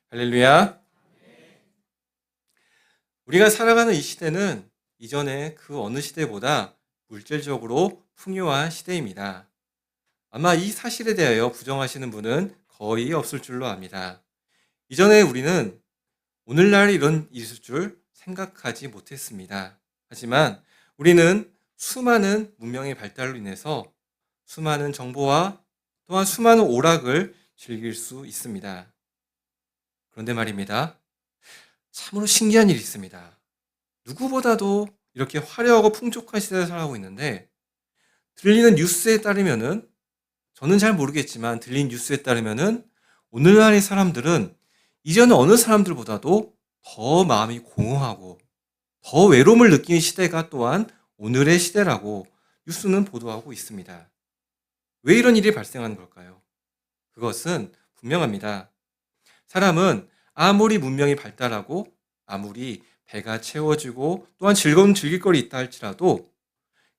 할렐루야. 우리가 살아가는 이 시대는 이전의 그 어느 시대보다 물질적으로 풍요한 시대입니다. 아마 이 사실에 대하여 부정하시는 분은 거의 없을 줄로 압니다. 이전에 우리는 오늘날 이런 있을 줄 생각하지 못했습니다. 하지만 우리는 수많은 문명의 발달로 인해서 수많은 정보와 또한 수많은 오락을 즐길 수 있습니다. 그런데 말입니다. 참으로 신기한 일이 있습니다. 누구보다도 이렇게 화려하고 풍족한 시대를 살아가고 있는데 들리는 뉴스에 따르면은 저는 잘 모르겠지만 들린 뉴스에 따르면은 오늘날의 사람들은 이전 어느 사람들보다도 더 마음이 공허하고 더 외로움을 느끼는 시대가 또한 오늘의 시대라고 뉴스는 보도하고 있습니다. 왜 이런 일이 발생하는 걸까요? 그것은 분명합니다. 사람은 아무리 문명이 발달하고 아무리 배가 채워지고 또한 즐거운 즐길거리 있다 할지라도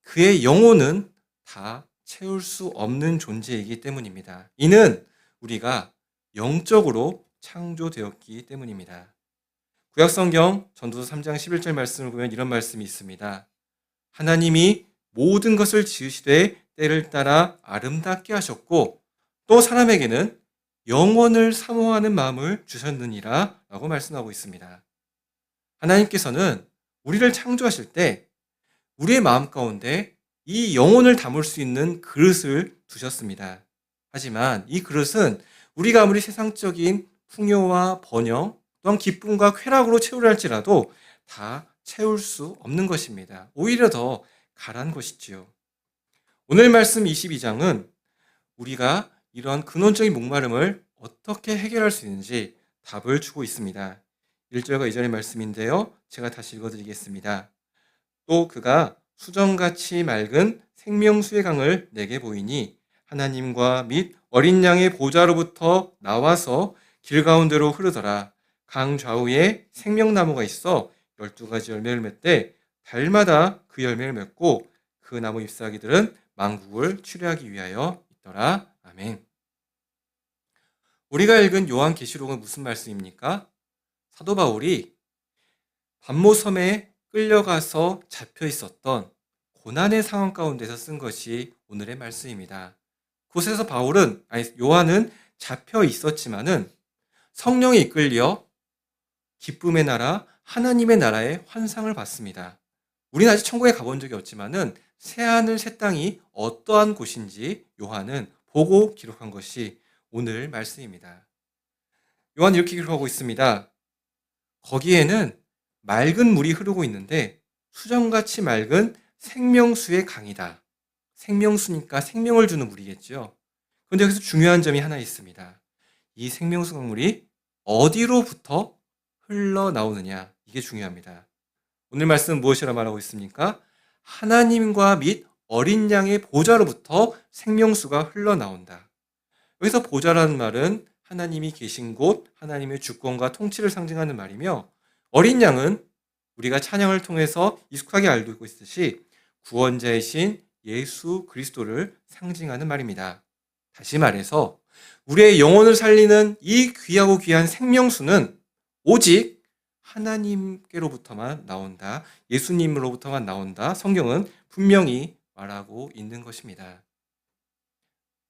그의 영혼은 다 채울 수 없는 존재이기 때문입니다. 이는 우리가 영적으로 창조되었기 때문입니다. 구약성경 전도서 3장 11절 말씀을 보면 이런 말씀이 있습니다. 하나님이 모든 것을 지으시되 때를 따라 아름답게 하셨고 또 사람에게는 영원을 사모하는 마음을 주셨느니라 라고 말씀하고 있습니다. 하나님께서는 우리를 창조하실 때 우리의 마음 가운데 이 영혼을 담을 수 있는 그릇을 두셨습니다. 하지만 이 그릇은 우리가 아무리 세상적인 풍요와 번영 또한 기쁨과 쾌락으로 채우려 할지라도 다 채울 수 없는 것입니다. 오히려 더 가란 것이지요. 오늘 말씀 22장은 우리가 이러한 근원적인 목마름을 어떻게 해결할 수 있는지 답을 주고 있습니다. 1절과 2절의 말씀인데요. 제가 다시 읽어드리겠습니다. 또 그가 수정같이 맑은 생명수의 강을 내게 보이니 하나님과 및 어린 양의 보좌로부터 나와서 길 가운데로 흐르더라. 강 좌우에 생명나무가 있어 12가지 열매를 맺되 달마다 그 열매를 맺고 그 나무 잎사귀들은 만국을 치료하기 위하여 있더라. 아멘. 우리가 읽은 요한계시록은 무슨 말씀입니까? 사도 바울이 반모섬에 끌려가서 잡혀 있었던 고난의 상황 가운데서 쓴 것이 오늘의 말씀입니다. 그곳에서 요한은 잡혀 있었지만은 성령에 이끌려 기쁨의 나라, 하나님의 나라의 환상을 봤습니다. 우리는 아직 천국에 가본 적이 없지만은 새하늘 새 땅이 어떠한 곳인지 요한은 보고 기록한 것이 오늘 말씀입니다. 요한은 이렇게 기록하고 있습니다. 거기에는 맑은 물이 흐르고 있는데 수정같이 맑은 생명수의 강이다. 생명수니까 생명을 주는 물이겠죠. 그런데 여기서 중요한 점이 하나 있습니다. 이 생명수 강물이 어디로부터 흘러나오느냐, 이게 중요합니다. 오늘 말씀은 무엇이라 말하고 있습니까? 하나님과 및 어린 양의 보좌로부터 생명수가 흘러나온다. 여기서 보좌라는 말은 하나님이 계신 곳, 하나님의 주권과 통치를 상징하는 말이며 어린 양은 우리가 찬양을 통해서 익숙하게 알고 있듯이 구원자이신 예수 그리스도를 상징하는 말입니다. 다시 말해서 우리의 영혼을 살리는 이 귀하고 귀한 생명수는 오직 하나님께로부터만 나온다. 예수님으로부터만 나온다. 성경은 분명히 말하고 있는 것입니다.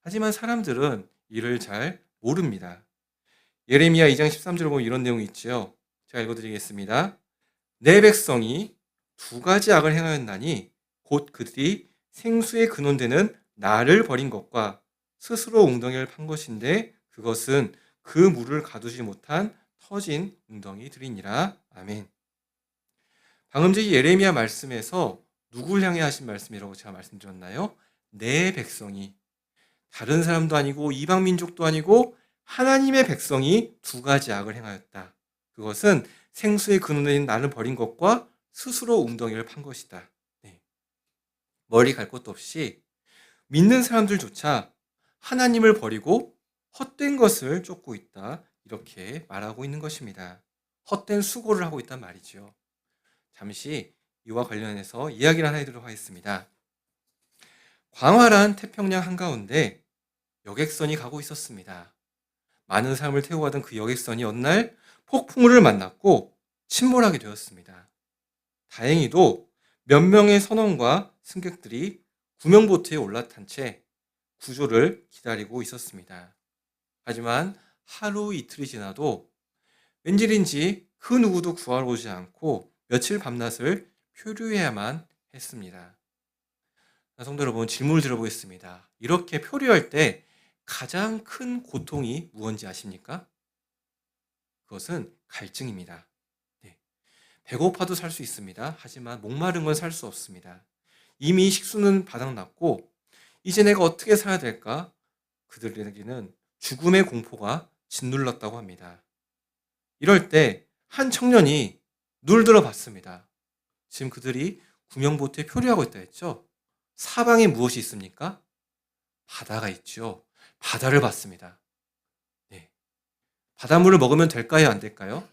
하지만 사람들은 이를 잘 모릅니다. 예레미야 2장 13절을 보면 이런 내용이 있죠. 제가 읽어드리겠습니다. 내 백성이 두 가지 악을 행하였나니 곧 그들이 생수의 근원되는 나를 버린 것과 스스로 웅덩이를 판 것인데 그것은 그 물을 가두지 못한 터진 웅덩이들이니라. 아멘. 방금 전에 예레미야 말씀에서 누굴 향해 하신 말씀이라고 제가 말씀드렸나요? 내 백성이, 다른 사람도 아니고 이방 민족도 아니고 하나님의 백성이 두 가지 악을 행하였다. 그것은 생수의 근원인 나를 버린 것과 스스로 웅덩이를 판 것이다. 네. 머리 갈 것도 없이 믿는 사람들조차 하나님을 버리고 헛된 것을 쫓고 있다. 이렇게 말하고 있는 것입니다. 헛된 수고를 하고 있단 말이죠. 잠시 이와 관련해서 이야기를 하나 해드리도록 하겠습니다. 광활한 태평양 한가운데 여객선이 가고 있었습니다. 많은 사람을 태우고 가던 그 여객선이 어느 날 폭풍우를 만났고 침몰하게 되었습니다. 다행히도 몇 명의 선원과 승객들이 구명보트에 올라탄 채 구조를 기다리고 있었습니다. 하지만 하루 이틀이 지나도 웬일인지 그 누구도 구하러 오지 않고 며칠 밤낮을 표류해야만 했습니다. 성도 여러분, 질문을 드려보겠습니다. 이렇게 표류할 때 가장 큰 고통이 무엇인지 아십니까? 그것은 갈증입니다. 네. 배고파도 살 수 있습니다. 하지만 목마른 건 살 수 없습니다. 이미 식수는 바닥났고 이제 내가 어떻게 살아야 될까? 그들에게는 죽음의 공포가 짓눌렀다고 합니다. 이럴 때 한 청년이 눈을 들어 봤습니다. 지금 그들이 구명보트에 표류하고 있다 했죠? 사방에 무엇이 있습니까? 바다가 있죠. 바다를 봤습니다. 네. 바닷물을 먹으면 될까요? 안 될까요?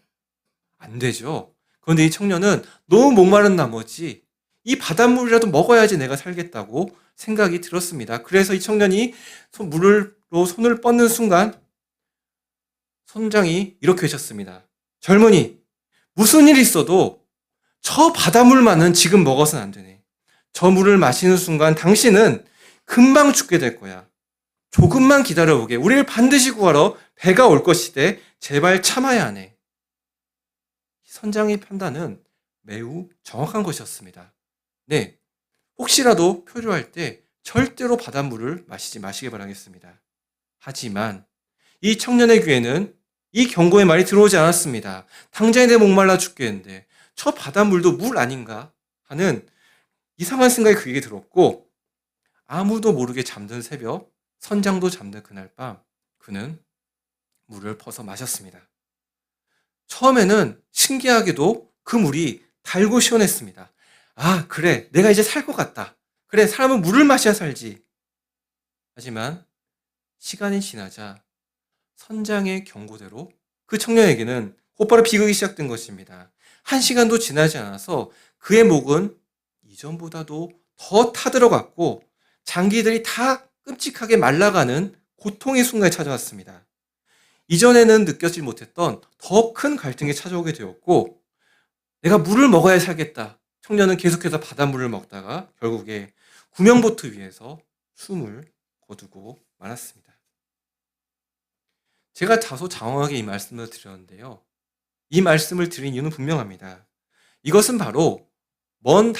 안 되죠. 그런데 이 청년은 너무 목마른 나머지 이 바닷물이라도 먹어야지 내가 살겠다고 생각이 들었습니다. 그래서 이 청년이 물로 손을 뻗는 순간 선장이 이렇게 외쳤습니다. 젊은이, 무슨 일이 있어도 저 바닷물만은 지금 먹어서는 안 되네. 저 물을 마시는 순간 당신은 금방 죽게 될 거야. 조금만 기다려보게. 우리를 반드시 구하러 배가 올 것이되 제발 참아야 하네. 선장의 판단은 매우 정확한 것이었습니다. 네, 혹시라도 표류할 때 절대로 바닷물을 마시지 마시기 바라겠습니다. 하지만 이 청년의 귀에는 이 경고의 말이 들어오지 않았습니다. 당장에 내 목말라 죽겠는데 저 바닷물도 물 아닌가 하는 이상한 생각이 그에게 들었고 아무도 모르게 잠든 새벽, 선장도 잠든 그날 밤 그는 물을 퍼서 마셨습니다. 처음에는 신기하게도 그 물이 달고 시원했습니다. 아, 그래. 내가 이제 살 것 같다. 그래, 사람은 물을 마셔야 살지. 하지만 시간이 지나자 선장의 경고대로 그 청년에게는 곧바로 비극이 시작된 것입니다. 1시간도 지나지 않아서 그의 목은 이전보다도 더 타들어갔고 장기들이 다 끔찍하게 말라가는 고통의 순간이 찾아왔습니다. 이전에는 느껴지지 못했던 더 큰 갈등이 찾아오게 되었고 내가 물을 먹어야 살겠다. 청년은 계속해서 바닷물을 먹다가 결국에 구명보트 위에서 숨을 거두고 말았습니다. 제가 다소 장황하게 이 말씀을 드렸는데요. 이 말씀을 드린 이유는 분명합니다. 이것은 바로 먼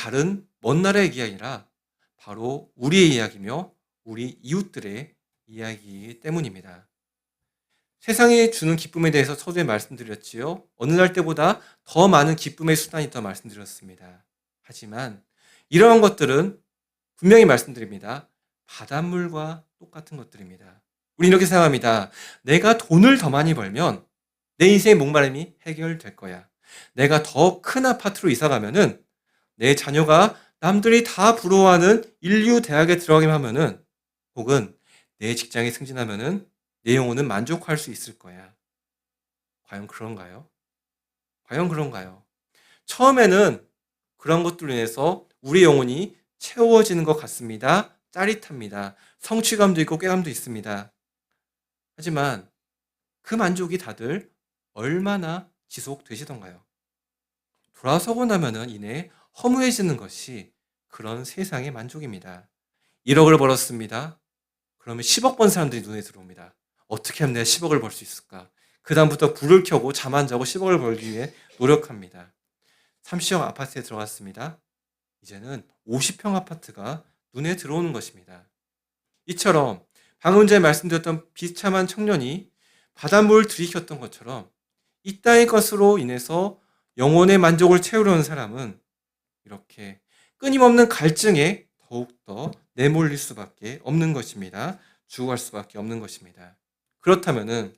나라의 이야기가 아니라 바로 우리의 이야기며 우리 이웃들의 이야기이기 때문입니다. 세상이 주는 기쁨에 대해서 서두에 말씀드렸지요. 어느 날 때보다 더 많은 기쁨의 수단이 있다고 말씀드렸습니다. 하지만 이러한 것들은 분명히 말씀드립니다. 바닷물과 똑같은 것들입니다. 우리 이렇게 생각합니다. 내가 돈을 더 많이 벌면 내 인생의 목마름이 해결될 거야. 내가 더 큰 아파트로 이사 가면은 내 자녀가 남들이 다 부러워하는 인류 대학에 들어가기만 하면은 혹은 내 직장에 승진하면은 내 영혼은 만족할 수 있을 거야. 과연 그런가요? 과연 그런가요? 처음에는 그런 것들로 인해서 우리 영혼이 채워지는 것 같습니다. 짜릿합니다. 성취감도 있고 쾌감도 있습니다. 하지만 그 만족이 다들 얼마나 지속되시던가요? 돌아서고 나면은 이내 허무해지는 것이 그런 세상의 만족입니다. 1억을 벌었습니다. 그러면 10억 번 사람들이 눈에 들어옵니다. 어떻게 하면 내가 10억을 벌 수 있을까? 그 다음부터 불을 켜고 잠 안 자고 10억을 벌기 위해 노력합니다. 30억 아파트에 들어갔습니다. 이제는 50평 아파트가 눈에 들어오는 것입니다. 이처럼 방금 전에 말씀드렸던 비참한 청년이 바닷물을 들이켰던 것처럼 이 땅의 것으로 인해서 영혼의 만족을 채우려는 사람은 이렇게 끊임없는 갈증에 더욱더 내몰릴 수밖에 없는 것입니다. 죽어갈 수밖에 없는 것입니다. 그렇다면은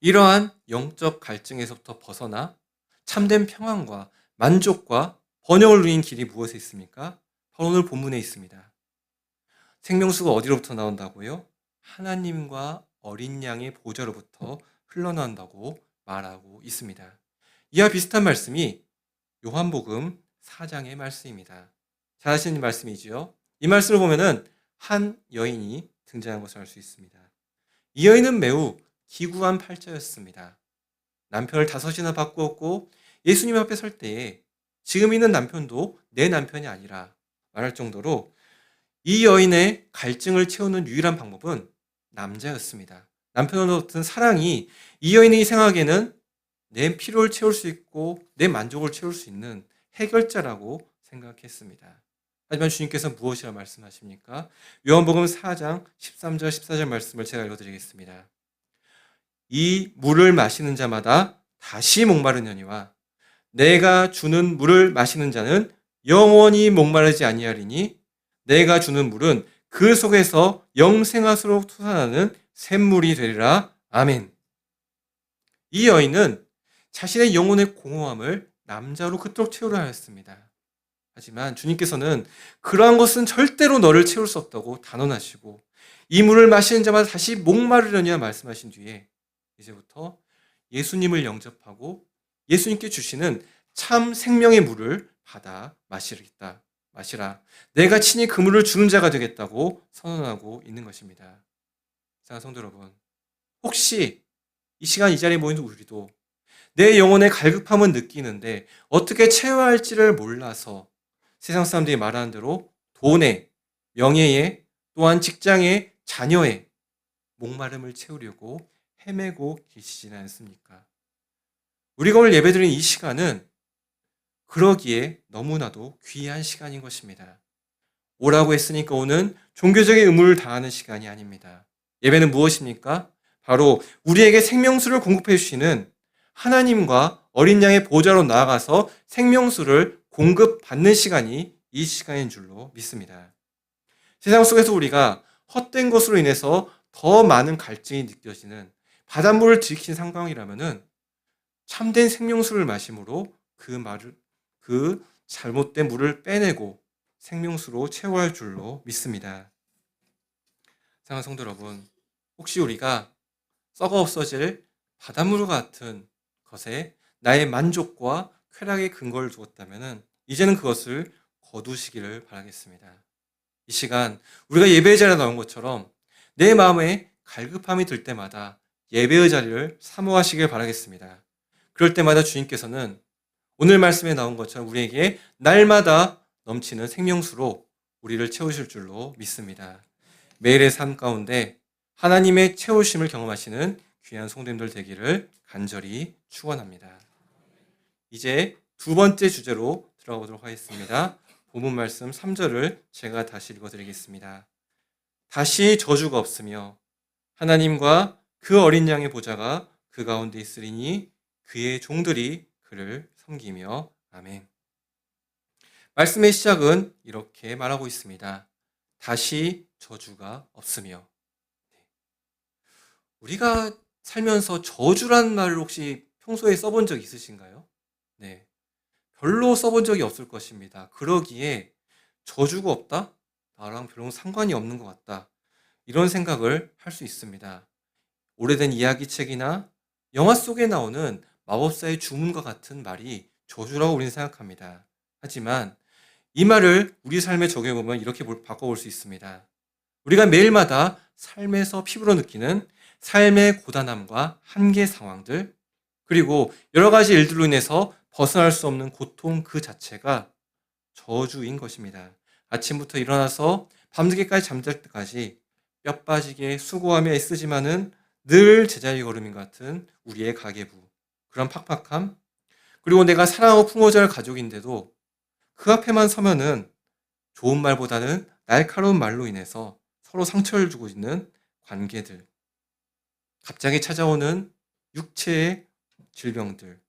이러한 영적 갈증에서부터 벗어나 참된 평안과 만족과 번영을 누리는 길이 무엇에 있습니까? 바로 오늘 본문에 있습니다. 생명수가 어디로부터 나온다고요? 하나님과 어린 양의 보좌로부터 흘러나온다고 말하고 있습니다. 이와 비슷한 말씀이 요한복음 4장의 말씀입니다. 잘 아시는 말씀이지요. 이 말씀을 보면은 한 여인이 등장한 것을 알 수 있습니다. 이 여인은 매우 기구한 팔자였습니다. 남편을 5이나 바꾸었고 예수님 앞에 설 때에 지금 있는 남편도 내 남편이 아니라 말할 정도로 이 여인의 갈증을 채우는 유일한 방법은 남자였습니다. 남편으로부터 사랑이 이 여인이 생각에는 내 필요를 채울 수 있고 내 만족을 채울 수 있는 해결자라고 생각했습니다. 하지만 주님께서 무엇이라 말씀하십니까? 요한복음 4장 13절 14절 말씀을 제가 읽어드리겠습니다. 이 물을 마시는 자마다 다시 목마르느니와 내가 주는 물을 마시는 자는 영원히 목마르지 아니하리니 내가 주는 물은 그 속에서 영생하도록 솟아나는 샘물이 되리라. 아멘. 이 여인은 자신의 영혼의 공허함을 남자로 그토록 채우려 하였습니다. 하지만 주님께서는 그러한 것은 절대로 너를 채울 수 없다고 단언하시고 이 물을 마시는 자마다 다시 목마르려냐 말씀하신 뒤에 이제부터 예수님을 영접하고 예수님께 주시는 참 생명의 물을 받아 마시라. 내가 친히 그 물을 주는 자가 되겠다고 선언하고 있는 것입니다. 사랑하는 성도 여러분, 혹시 이 시간 이 자리에 모인 우리도 내 영혼의 갈급함은 느끼는데 어떻게 채워야 할지를 몰라서 세상 사람들이 말하는 대로 돈에, 명예에, 또한 직장에, 자녀에 목마름을 채우려고 헤매고 계시지는 않습니까? 우리가 오늘 예배드리는 이 시간은 그러기에 너무나도 귀한 시간인 것입니다. 오라고 했으니까 오는 종교적인 의무를 다하는 시간이 아닙니다. 예배는 무엇입니까? 바로 우리에게 생명수를 공급해 주시는 하나님과 어린 양의 보좌로 나아가서 생명수를 공급받는 시간이 이 시간인 줄로 믿습니다. 세상 속에서 우리가 헛된 것으로 인해서 더 많은 갈증이 느껴지는 바닷물을 들이킨 상황이라면은 참된 생명수를 마심으로 그 잘못된 물을 빼내고 생명수로 채워야 할 줄로 믿습니다. 사랑하는 성도 여러분, 혹시 우리가 썩어 없어질 바닷물 같은 것에 나의 만족과 쾌락의 근거를 두었다면 이제는 그것을 거두시기를 바라겠습니다. 이 시간 우리가 예배의 자리에 나온 것처럼 내 마음에 갈급함이 들 때마다 예배의 자리를 사모하시길 바라겠습니다. 그럴 때마다 주님께서는 오늘 말씀에 나온 것처럼 우리에게 날마다 넘치는 생명수로 우리를 채우실 줄로 믿습니다. 매일의 삶 가운데 하나님의 채우심을 경험하시는 귀한 성도님들 되기를 간절히 축원합니다. 이제 두 번째 주제로 들어가 보도록 하겠습니다. 본문 말씀 3절을 제가 다시 읽어드리겠습니다. 다시 저주가 없으며 하나님과 그 어린 양의 보좌가 그 가운데 있으리니 그의 종들이 그를 섬기며 아멘. 말씀의 시작은 이렇게 말하고 있습니다. 다시 저주가 없으며. 우리가 살면서 저주라는 말을 혹시 평소에 써본 적 있으신가요? 네. 별로 써본 적이 없을 것입니다. 그러기에 저주가 없다? 나랑 별로 상관이 없는 것 같다. 이런 생각을 할 수 있습니다. 오래된 이야기책이나 영화 속에 나오는 마법사의 주문과 같은 말이 저주라고 우리는 생각합니다. 하지만 이 말을 우리 삶에 적용해보면 이렇게 바꿔볼 수 있습니다. 우리가 매일마다 삶에서 피부로 느끼는 삶의 고단함과 한계 상황들, 그리고 여러 가지 일들로 인해서 벗어날 수 없는 고통 그 자체가 저주인 것입니다. 아침부터 일어나서 밤늦게까지 잠잘 때까지 뼈 빠지게 수고하며 애쓰지만은 늘 제자리 걸음인 같은 우리의 가계부, 그런 팍팍함, 그리고 내가 사랑하고 품어줘야 할 가족인데도 그 앞에만 서면은 좋은 말보다는 날카로운 말로 인해서 서로 상처를 주고 있는 관계들, 갑자기 찾아오는 육체의 질병들,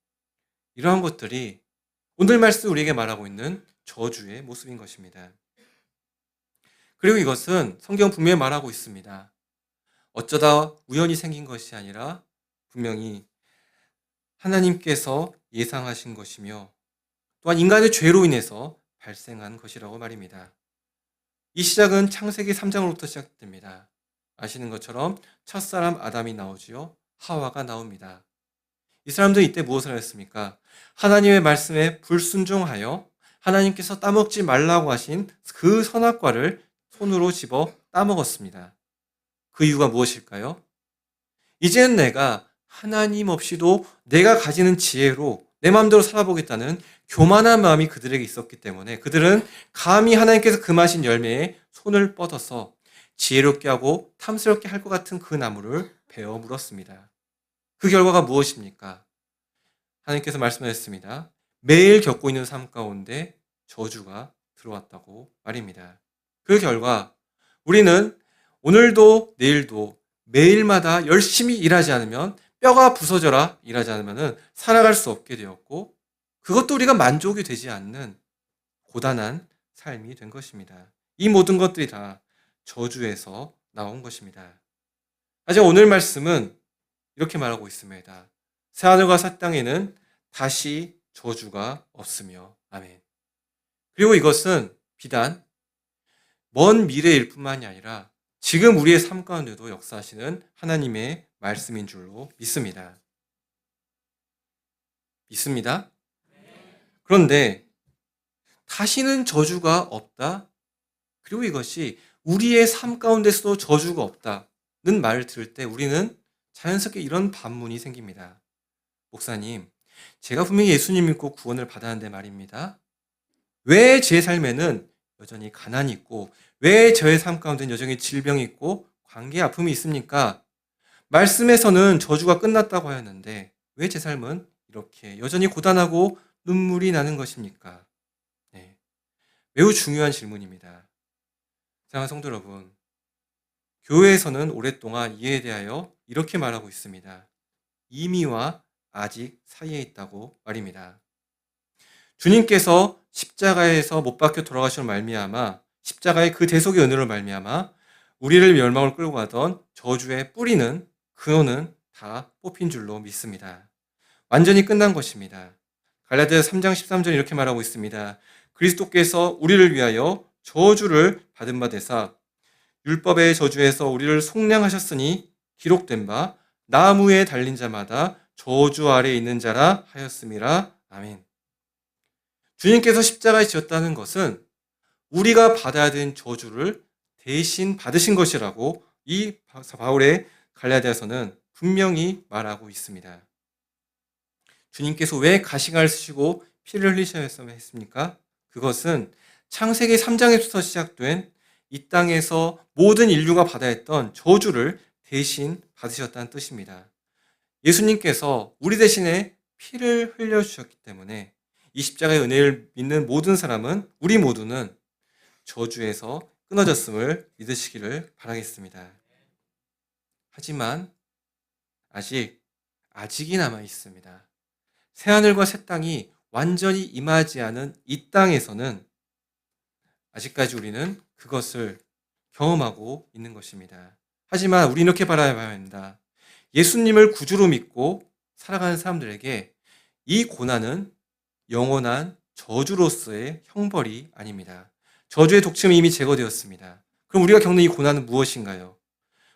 이러한 것들이 오늘 말씀 우리에게 말하고 있는 저주의 모습인 것입니다. 그리고 이것은 성경 분명히 말하고 있습니다. 어쩌다 우연히 생긴 것이 아니라 분명히 하나님께서 예상하신 것이며 또한 인간의 죄로 인해서 발생한 것이라고 말입니다. 이 시작은 창세기 3장으로부터 시작됩니다. 아시는 것처럼 첫사람 아담이 나오지요. 하와가 나옵니다. 이 사람들은 이때 무엇을 했습니까? 하나님의 말씀에 불순종하여 하나님께서 따먹지 말라고 하신 그 선악과를 손으로 집어 따먹었습니다. 그 이유가 무엇일까요? 이제는 내가 하나님 없이도 내가 가지는 지혜로 내 마음대로 살아보겠다는 교만한 마음이 그들에게 있었기 때문에 그들은 감히 하나님께서 금하신 열매에 손을 뻗어서 지혜롭게 하고 탐스럽게 할 것 같은 그 나무를 베어 물었습니다. 그 결과가 무엇입니까? 하나님께서 말씀하셨습니다. 매일 겪고 있는 삶 가운데 저주가 들어왔다고 말입니다. 그 결과 우리는 오늘도 내일도 매일마다 열심히 일하지 않으면 뼈가 부서져라 일하지 않으면 살아갈 수 없게 되었고 그것도 우리가 만족이 되지 않는 고단한 삶이 된 것입니다. 이 모든 것들이 다 저주에서 나온 것입니다. 하지만 오늘 말씀은 이렇게 말하고 있습니다. 새하늘과 새 땅에는 다시 저주가 없으며 아멘. 그리고 이것은 비단 먼 미래일 뿐만이 아니라 지금 우리의 삶 가운데도 역사하시는 하나님의 말씀인 줄로 믿습니다. 믿습니다. 그런데 다시는 저주가 없다. 그리고 이것이 우리의 삶 가운데서도 저주가 없다는 말을 들을 때 우리는 자연스럽게 이런 반문이 생깁니다. 목사님, 제가 분명히 예수님 믿고 구원을 받았는데 말입니다. 왜 제 삶에는 여전히 가난이 있고 왜 저의 삶 가운데는 여전히 질병이 있고 관계 아픔이 있습니까? 말씀에서는 저주가 끝났다고 하였는데 왜 제 삶은 이렇게 여전히 고단하고 눈물이 나는 것입니까? 네, 매우 중요한 질문입니다. 사랑하는 성도 여러분, 교회에서는 오랫동안 이에 대하여 이렇게 말하고 있습니다. 이미와 아직 사이에 있다고 말입니다. 주님께서 십자가에서 못 박혀 돌아가시는 말미암아 십자가의 그 대속의 은혜로 말미암아 우리를 멸망을 끌고 가던 저주의 뿌리는 근원은 다 뽑힌 줄로 믿습니다. 완전히 끝난 것입니다. 갈라디아서 3장 13절 이렇게 말하고 있습니다. 그리스도께서 우리를 위하여 저주를 받은 바 되사 율법의 저주에서 우리를 속량하셨으니 기록된 바 나무에 달린 자마다 저주 아래에 있는 자라 하였음이라. 아멘. 주님께서 십자가에 지었다는 것은 우리가 받아야 되는 저주를 대신 받으신 것이라고 이 바울의 갈라디아서는 분명히 말하고 있습니다. 주님께서 왜 가시관을 쓰시고 피를 흘리셔야 했습니까? 그것은 창세기 3장에서 시작된 이 땅에서 모든 인류가 받아야 했던 저주를 대신 받으셨다는 뜻입니다. 예수님께서 우리 대신에 피를 흘려주셨기 때문에 이 십자가의 은혜를 믿는 모든 사람은 우리 모두는 저주에서 끊어졌음을 믿으시기를 바라겠습니다. 하지만 아직이 남아 있습니다. 새하늘과 새 땅이 완전히 임하지 않은 이 땅에서는 아직까지 우리는 그것을 경험하고 있는 것입니다. 하지만 우리는 이렇게 바라봐야 합니다. 예수님을 구주로 믿고 살아가는 사람들에게 이 고난은 영원한 저주로서의 형벌이 아닙니다. 저주의 독침이 이미 제거되었습니다. 그럼 우리가 겪는 이 고난은 무엇인가요?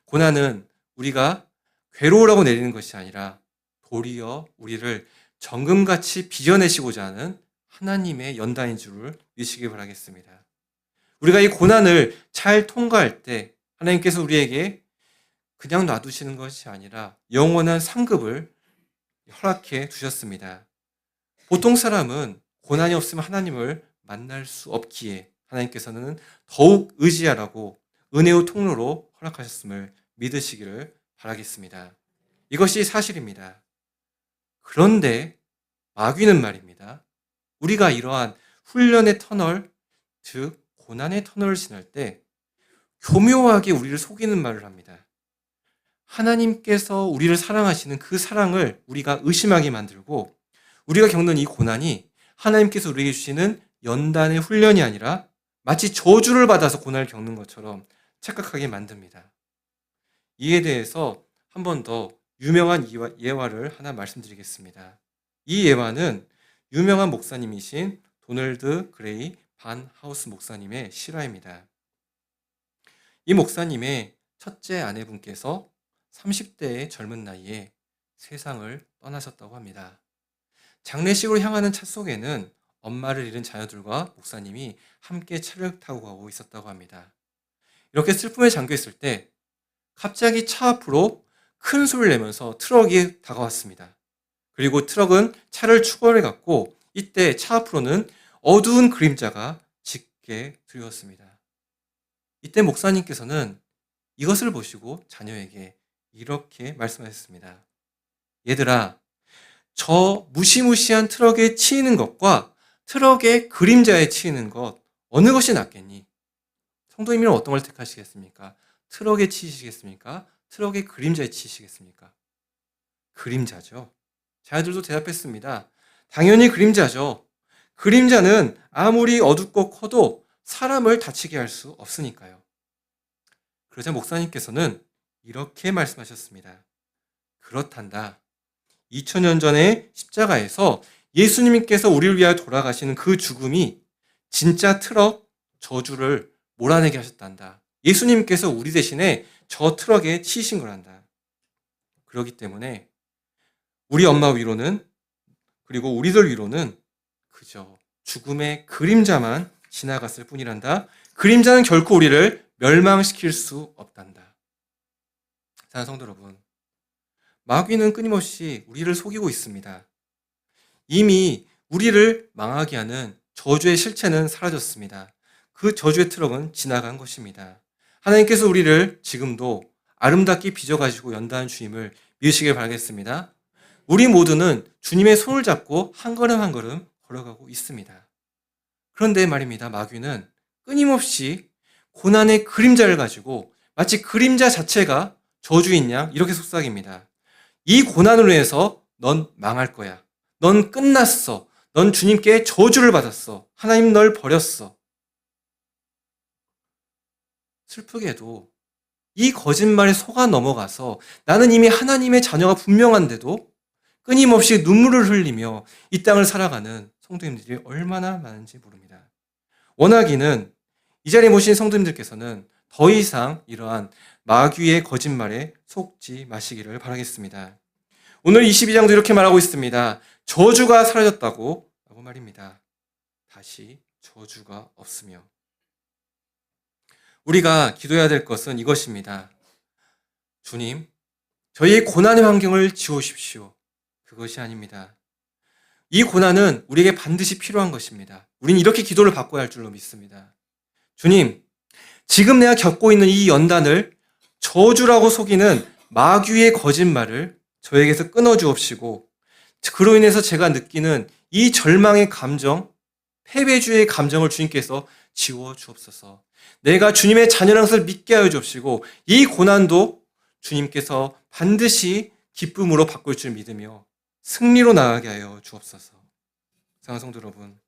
고난은 우리가 괴로우라고 내리는 것이 아니라 도리어 우리를 정금같이 빚어내시고자 하는 하나님의 연단인 줄을 믿으시기 바라겠습니다. 우리가 이 고난을 잘 통과할 때 하나님께서 우리에게 그냥 놔두시는 것이 아니라 영원한 상급을 허락해 두셨습니다. 보통 사람은 고난이 없으면 하나님을 만날 수 없기에 하나님께서는 더욱 의지하라고 은혜의 통로로 허락하셨음을 믿으시기를 바라겠습니다. 이것이 사실입니다. 그런데 마귀는 말입니다. 우리가 이러한 훈련의 터널, 즉 고난의 터널을 지날 때 교묘하게 우리를 속이는 말을 합니다. 하나님께서 우리를 사랑하시는 그 사랑을 우리가 의심하게 만들고 우리가 겪는 이 고난이 하나님께서 우리에게 주시는 연단의 훈련이 아니라 마치 저주를 받아서 고난을 겪는 것처럼 착각하게 만듭니다. 이에 대해서 한 번 더 유명한 예화를 하나 말씀드리겠습니다. 이 예화는 유명한 목사님이신 도널드 그레이 반 하우스 목사님의 실화입니다. 이 목사님의 첫째 아내분께서 30대의 젊은 나이에 세상을 떠나셨다고 합니다. 장례식으로 향하는 차 속에는 엄마를 잃은 자녀들과 목사님이 함께 차를 타고 가고 있었다고 합니다. 이렇게 슬픔에 잠겨 있을 때 갑자기 차 앞으로 큰 소리를 내면서 트럭이 다가왔습니다. 그리고 트럭은 차를 추월해 갔고 이때 차 앞으로는 어두운 그림자가 짙게 드리웠습니다. 이때 목사님께서는 이것을 보시고 자녀에게 이렇게 말씀하셨습니다. 얘들아, 저 무시무시한 트럭에 치이는 것과 트럭의 그림자에 치이는 것 어느 것이 낫겠니? 성도님이란 어떤 걸 택하시겠습니까? 트럭에 치이시겠습니까? 트럭의 그림자에 치이시겠습니까? 그림자죠. 자녀들도 대답했습니다. 당연히 그림자죠. 그림자는 아무리 어둡고 커도 사람을 다치게 할 수 없으니까요. 그러자 목사님께서는 이렇게 말씀하셨습니다. 그렇단다. 2000년 전에 십자가에서 예수님께서 우리를 위하여 돌아가시는 그 죽음이 진짜 트럭 저주를 몰아내게 하셨단다. 예수님께서 우리 대신에 저 트럭에 치이신 거란다. 그렇기 때문에 우리 엄마 위로는, 그리고 우리들 위로는 그저 죽음의 그림자만 지나갔을 뿐이란다. 그림자는 결코 우리를 멸망시킬 수 없단다. 사랑하는 성도 여러분, 마귀는 끊임없이 우리를 속이고 있습니다. 이미 우리를 망하게 하는 저주의 실체는 사라졌습니다. 그 저주의 트럭은 지나간 것입니다. 하나님께서 우리를 지금도 아름답게 빚어가지고 연다는 주님을 믿으시길 바라겠습니다. 우리 모두는 주님의 손을 잡고 한 걸음 한 걸음 걸어가고 있습니다. 그런데 말입니다. 마귀는 끊임없이 고난의 그림자를 가지고 마치 그림자 자체가 저주인 양 이렇게 속삭입니다. 이 고난으로 인해서 넌 망할 거야. 넌 끝났어. 넌 주님께 저주를 받았어. 하나님 널 버렸어. 슬프게도 이 거짓말에 속아 넘어가서 나는 이미 하나님의 자녀가 분명한데도 끊임없이 눈물을 흘리며 이 땅을 살아가는 성도님들이 얼마나 많은지 모릅니다. 원하기는 이 자리에 모신 성도님들께서는 더 이상 이러한 마귀의 거짓말에 속지 마시기를 바라겠습니다. 오늘 22장도 이렇게 말하고 있습니다. 저주가 사라졌다고 라고 말입니다. 다시 저주가 없으며. 우리가 기도해야 될 것은 이것입니다. 주님, 저희의 고난의 환경을 지우십시오. 그것이 아닙니다. 이 고난은 우리에게 반드시 필요한 것입니다. 우리는 이렇게 기도를 바꿔야 할 줄로 믿습니다. 주님, 지금 내가 겪고 있는 이 연단을 저주라고 속이는 마귀의 거짓말을 저에게서 끊어주옵시고, 그로 인해서 제가 느끼는 이 절망의 감정, 패배주의 감정을 주님께서 지워주옵소서. 내가 주님의 자녀라는 것을 믿게 하여 주옵시고, 이 고난도 주님께서 반드시 기쁨으로 바꿀 줄 믿으며 승리로 나아가게 하여 주옵소서. 사랑하는 성도 여러분,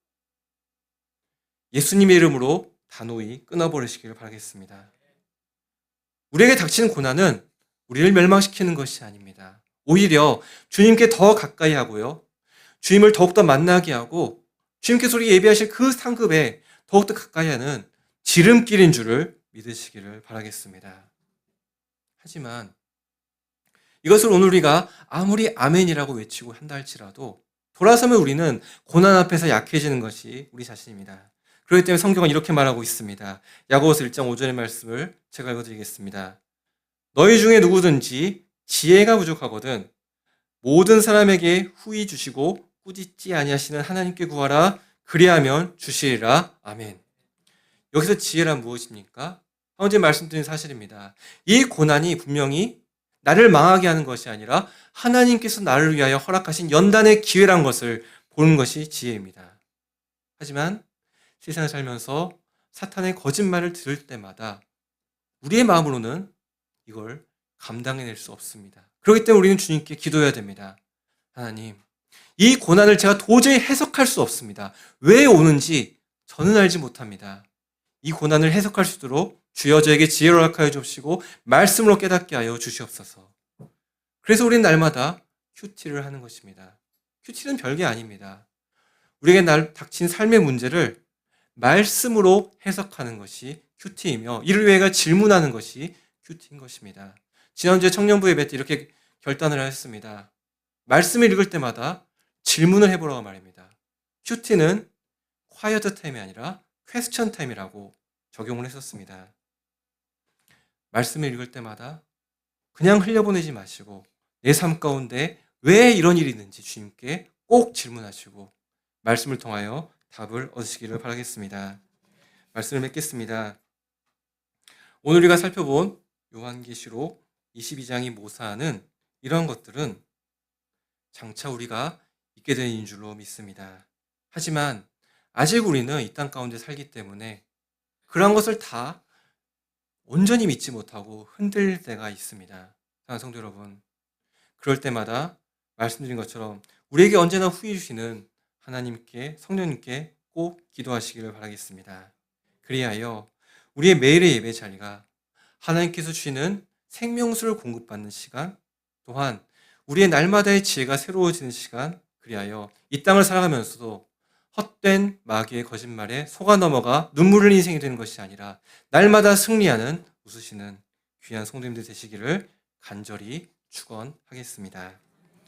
예수님의 이름으로 단호히 끊어버리시기를 바라겠습니다. 우리에게 닥치는 고난은 우리를 멸망시키는 것이 아닙니다. 오히려 주님께 더 가까이 하고요, 주님을 더욱더 만나게 하고 주님께서 우리 예비하실 그 상급에 더욱더 가까이 하는 지름길인 줄을 믿으시기를 바라겠습니다. 하지만 이것을 오늘 우리가 아무리 아멘이라고 외치고 한다 할지라도 돌아서면 우리는 고난 앞에서 약해지는 것이 우리 자신입니다. 그렇기 때문에 성경은 이렇게 말하고 있습니다. 야고보서 1장 5절의 말씀을 제가 읽어드리겠습니다. 너희 중에 누구든지 지혜가 부족하거든 모든 사람에게 후히 주시고 꾸짖지 아니하시는 하나님께 구하라. 그리하면 주시리라. 아멘. 여기서 지혜란 무엇입니까? 방금 말씀드린 사실입니다. 이 고난이 분명히 나를 망하게 하는 것이 아니라 하나님께서 나를 위하여 허락하신 연단의 기회란 것을 보는 것이 지혜입니다. 하지만 세상을 살면서 사탄의 거짓말을 들을 때마다 우리의 마음으로는 이걸 감당해낼 수 없습니다. 그렇기 때문에 우리는 주님께 기도해야 됩니다. 하나님, 이 고난을 제가 도저히 해석할 수 없습니다. 왜 오는지 저는 알지 못합니다. 이 고난을 해석할 수 있도록 주여 저에게 지혜를 허락하여 주시고 말씀으로 깨닫게 하여 주시옵소서. 그래서 우리는 날마다 큐티를 하는 것입니다. 큐티는 별게 아닙니다. 우리에게 닥친 삶의 문제를 말씀으로 해석하는 것이 큐티이며 이를 위해 질문하는 것이 큐티인 것입니다. 지난주에 청년부 예배 때 이렇게 결단을 했습니다. 말씀을 읽을 때마다 질문을 해보라고 말입니다. 큐티는 quiet time이 아니라 퀘스천 타임이라고 적용을 했었습니다. 말씀을 읽을 때마다 그냥 흘려보내지 마시고 내 삶 가운데 왜 이런 일이 있는지 주님께 꼭 질문하시고 말씀을 통하여 답을 얻으시기를 바라겠습니다. 말씀을 맺겠습니다. 오늘 우리가 살펴본 요한계시록 22장이 모사하는 이런 것들은 장차 우리가 있게 되는 일인 줄로 믿습니다. 하지만 아직 우리는 이 땅 가운데 살기 때문에 그런 것을 다 온전히 믿지 못하고 흔들릴 때가 있습니다. 사랑하는 성도 여러분, 그럴 때마다 말씀드린 것처럼 우리에게 언제나 후해 주시는 하나님께, 성령님께 꼭 기도하시기를 바라겠습니다. 그리하여 우리의 매일의 예배 자리가 하나님께서 주시는 생명수를 공급받는 시간, 또한 우리의 날마다의 지혜가 새로워지는 시간, 그리하여 이 땅을 살아가면서도 헛된 마귀의 거짓말에 속아 넘어가 눈물 흘리는 인생이 되는 것이 아니라 날마다 승리하는 웃으시는 귀한 성도님들 되시기를 간절히 축원하겠습니다.